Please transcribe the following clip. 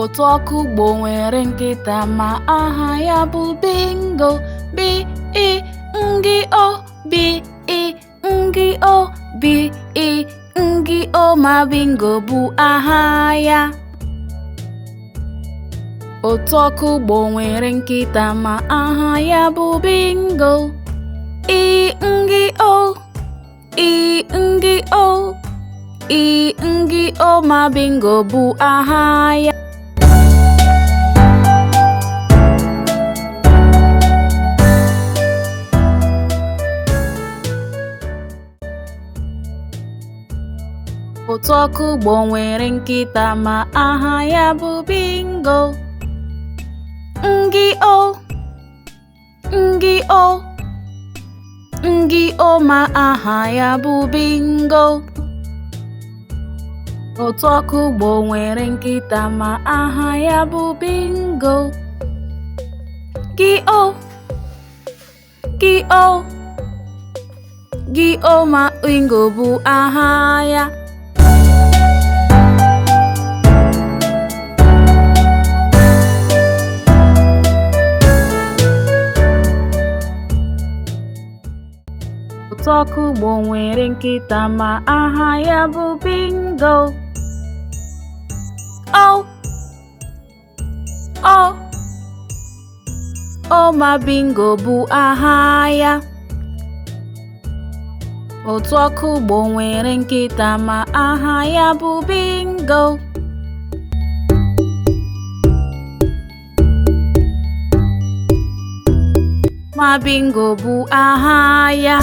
Otu ọkụ ugbo nwere nkịta ma aha ya bụ Bingo. B-I-N-G-O, B-I-N-G-O, B-I-N-G-O ma Bingo bụ aha ya. Otu ọkụ ugbo nwere nkịta ma aha ya bụ Bingo. I-N-G-O, I-N-G-O, I-N-G-O ma Bingo bụ aha ya. Otu ọkụ ugbo nwere nkịta ma aha ya bụ Bingo. Ng-o, Ng-o, Ng-o ma aha ya bụ Bingo. Otu ọkụ ugbo nwere nkịta ma aha ya bụ Bingo. G-o, G-o, G-o ma Bingo bụ aha ya. Otu ọkụ ugbo nwere nkịta ma aha ya bụ Bingo. O, O, O ma Bingo bụ aha ya. Otu ọkụ ugbo nwere nkịta ma aha ya bụ Bingo. Ma Bingo bụ aha ya.